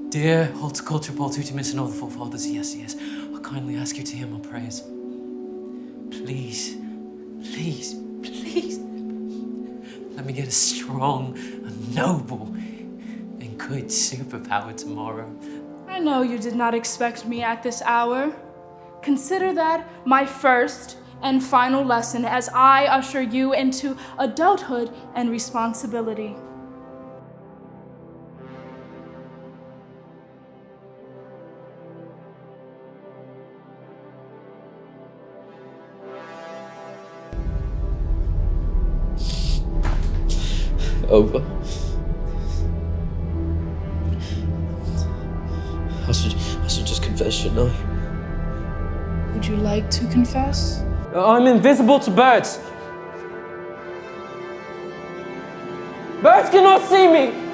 Dear Horticulture Ball Tutimus and all the forefathers, yes, yes, I kindly ask you to hear my prayers. Please, please, please, let me get a strong, a noble, and good superpower tomorrow. I know you did not expect me at this hour. Consider that my first and final lesson as I usher you into adulthood and responsibility. Over. I should just confess, shouldn't I? Would you like to confess? I'm invisible to birds. Birds cannot see me!